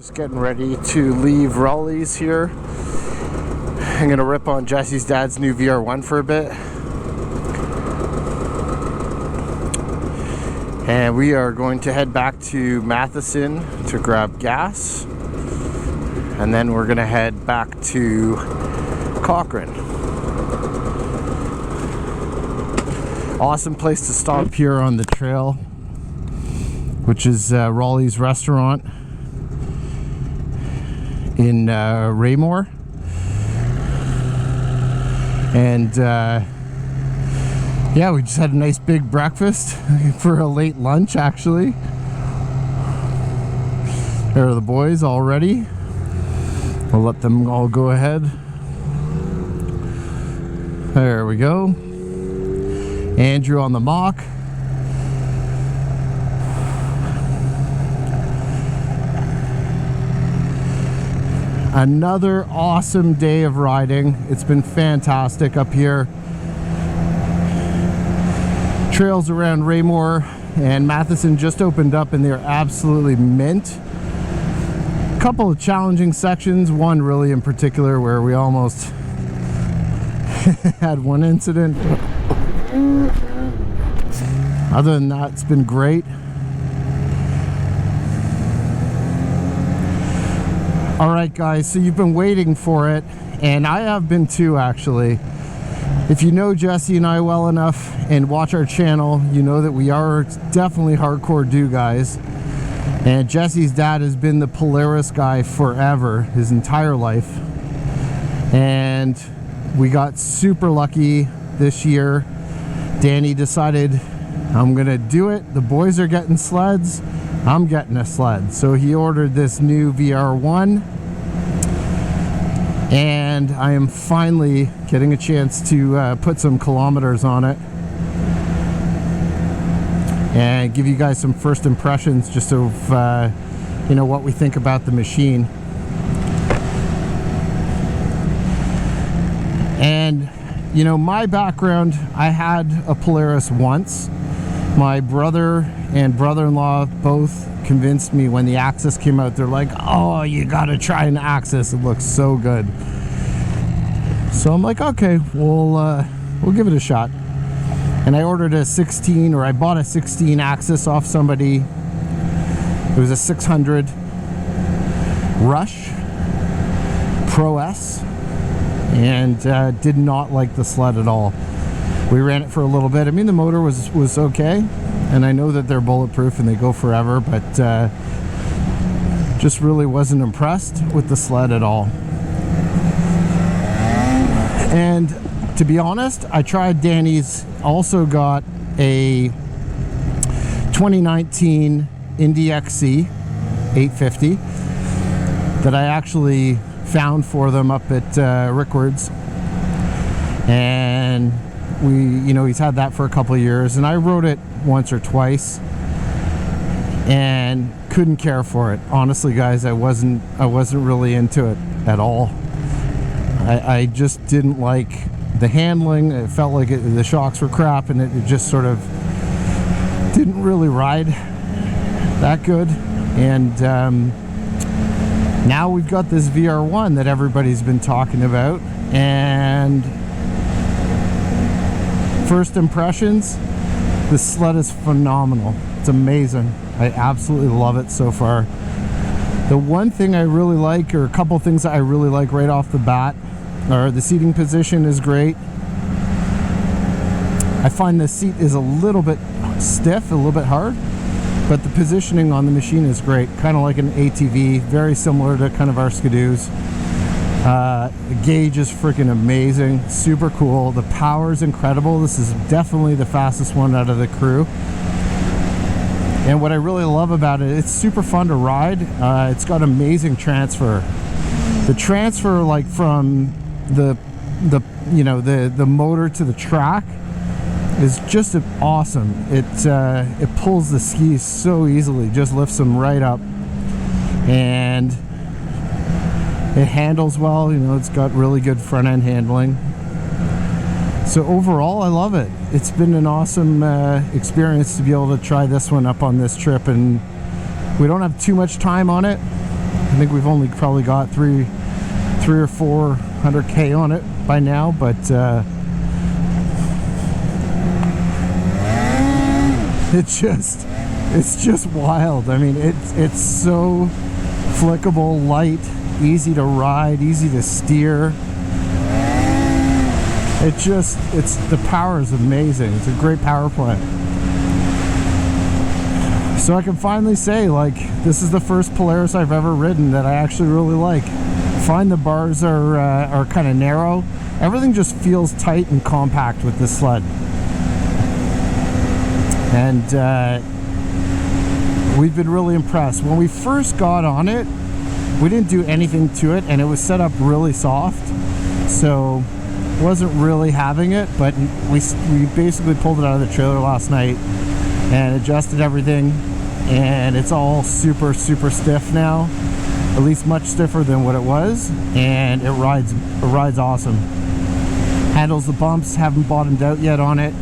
Just getting ready to leave Raleigh's here. I'm gonna rip on Jesse's dad's new VR1 for a bit. And we are going to head back to Matheson to grab gas. And then we're gonna head back to Cochrane. Awesome place to stop here on the trail, which is Raleigh's restaurant in Raymore. And yeah, we just had a nice big breakfast for a late lunch actually. There are the boys all ready. We'll let them all go ahead. There we go. Andrew on the mock. Another awesome day of riding. It's been fantastic up here. Trails around Raymore and Matheson just opened up and they're absolutely mint. A couple of challenging sections, one really in particular where we almost had one incident. Other than that, it's been great. Alright guys, so you've been waiting for it, and I have been too actually. If you know Jesse and I well enough and watch our channel, you know that we are definitely hardcore guys. And Jesse's dad has been the Polaris guy forever, his entire life. And we got super lucky this year. Danny decided, I'm gonna do it. The boys are getting sleds, I'm getting a sled. So he ordered this new VR1 and I am finally getting a chance to put some kilometers on it and give you guys some first impressions just of you know, what we think about the machine. And you know, my background, I had a Polaris once. My brother and brother-in-law both convinced me when the Axis came out. They're like, oh, you gotta try an Axis, it looks so good. So I'm like, okay, we'll give it a shot. And I ordered a 16, or I bought a 16 Axis off somebody. It was a 600 Rush Pro S, and did not like the sled at all. We ran it for a little bit. I mean, the motor was okay, and I know that they're bulletproof and they go forever, but just really wasn't impressed with the sled at all. And to be honest, I tried Danny's, also got a 2019 Indy XC 850 that I actually found for them up at Rickwards, and you know, he's had that for a couple of years, and I rode it once or twice and couldn't care for it. Honestly guys, I wasn't really into it at all. I just didn't like the handling. It felt like the shocks were crap, and it just sort of didn't really ride that good. And now we've got this VR1 that everybody's been talking about, and first impressions, this sled is phenomenal. It's amazing. I absolutely love it so far. The one thing I really like, or a couple things that I really like right off the bat, are the seating position is great. I find the seat is a little bit stiff, a little bit hard, but the positioning on the machine is great, kind of like an ATV, very similar to kind of our Skidoos. The gauge is freaking amazing, super cool. The power is incredible. This is definitely the fastest one out of the crew. And what I really love about it, it's super fun to ride. It's got amazing transfer. The transfer, like from the motor to the track, is just awesome. It pulls the skis so easily, just lifts them right up, and it handles well. You know, it's got really good front end handling. So overall, I love it. It's been an awesome experience to be able to try this one up on this trip, and we don't have too much time on it. I think we've only probably got 300 or 400K on it by now, but it's just wild. I mean, it's so flickable, light, easy to ride, easy to steer. The power is amazing. It's a great power plant. So I can finally say, like, this is the first Polaris I've ever ridden that I actually really like. Find the bars are kind of narrow. Everything just feels tight and compact with this sled. And we've been really impressed. When we first got on it, we didn't do anything to it, and it was set up really soft. So wasn't really having it, but we basically pulled it out of the trailer last night and adjusted everything, and it's all super stiff now, at least much stiffer than what it was, and it rides awesome. Handles the bumps, haven't bottomed out yet on it.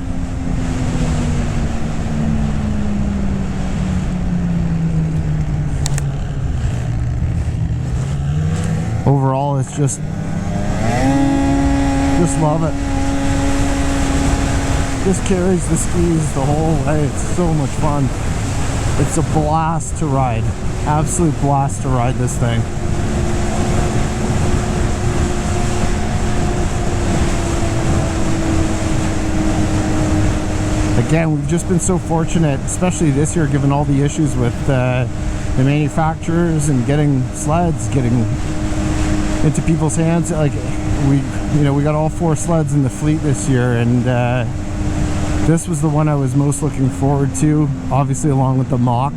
Overall, it's just love it. Just carries the skis the whole way. It's so much fun. It's a blast to ride. Absolute blast to ride this thing. Again, we've just been so fortunate, especially this year, given all the issues with the manufacturers and getting sleds, getting into people's hands. Like, we got all 4 sleds in the fleet this year, and this was the one I was most looking forward to, obviously along with the Mach,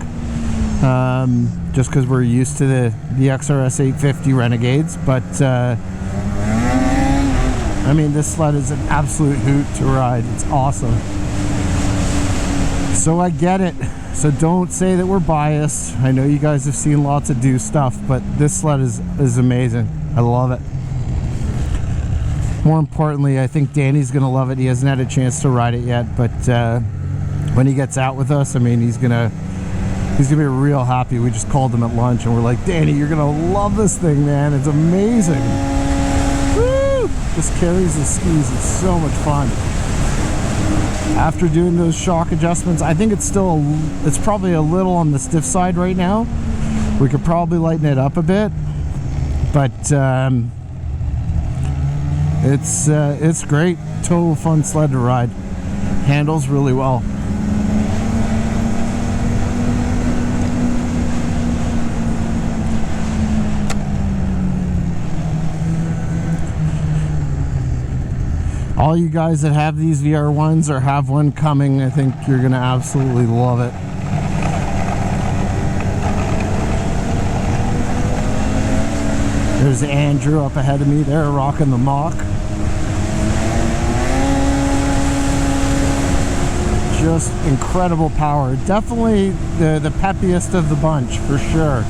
just because we're used to the XRS 850 Renegades. But I mean, this sled is an absolute hoot to ride. It's awesome. So I get it, so don't say that we're biased. I know you guys have seen lots of stuff, but this sled is amazing. I love it. More importantly, I think Danny's gonna love it. He hasn't had a chance to ride it yet, but when he gets out with us, I mean, he's gonna be real happy. We just called him at lunch and we're like, Danny, you're gonna love this thing, man. It's amazing. Woo! Just carries the skis. It's so much fun. After doing those shock adjustments, I think it's probably a little on the stiff side right now. We could probably lighten it up a bit, but it's great. Total fun sled to ride. Handles really well. All you guys that have these VR1s or have one coming, I think you're gonna absolutely love it. There's Andrew up ahead of me there, rocking the Mach. Just incredible power. Definitely the peppiest of the bunch, for sure.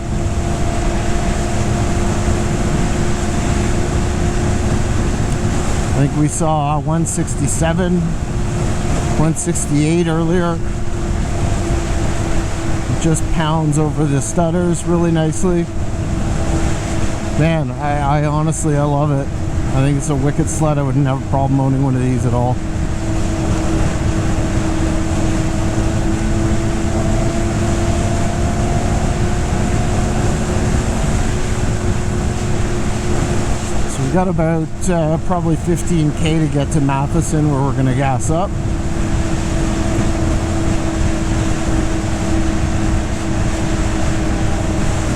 I think we saw 167, 168 earlier. Just pounds over the stutters really nicely. Man, I honestly, I love it. I think it's a wicked sled. I wouldn't have a problem owning one of these at all. We got about probably 15K to get to Matheson, where we're gonna gas up.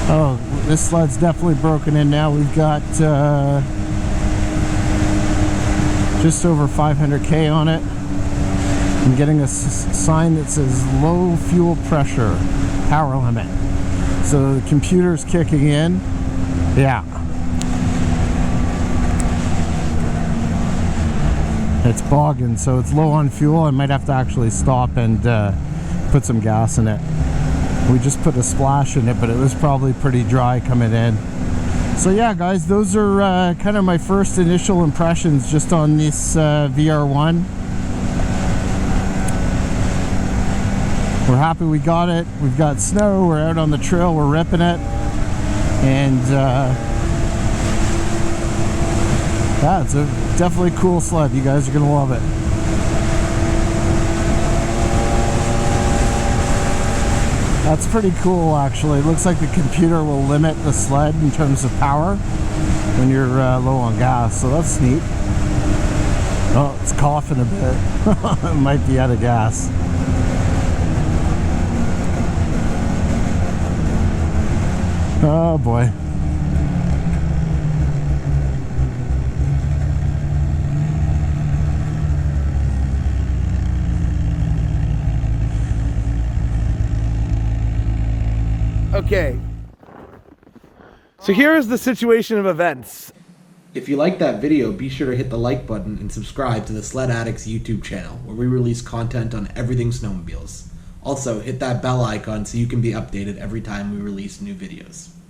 Oh, this sled's definitely broken in now. We've got just over 500K on it. I'm getting a sign that says low fuel pressure, power limit. So the computer's kicking in. Yeah. It's bogging, so it's low on fuel. I might have to actually stop and put some gas in it. We just put a splash in it, but it was probably pretty dry coming in. So yeah, guys, those are kind of my first initial impressions just on this VR1. We're happy we got it. We've got snow, we're out on the trail, we're ripping it. And yeah, it's a definitely cool sled. You guys are gonna love it. That's pretty cool, actually. It looks like the computer will limit the sled in terms of power when you're low on gas, so that's neat. Oh, it's coughing a bit. It might be out of gas. Oh boy. Okay, so here is the situation of events. If you like that video, be sure to hit the like button and subscribe to the Sledaddicz YouTube channel, where we release content on everything snowmobiles. Also, hit that bell icon so you can be updated every time we release new videos.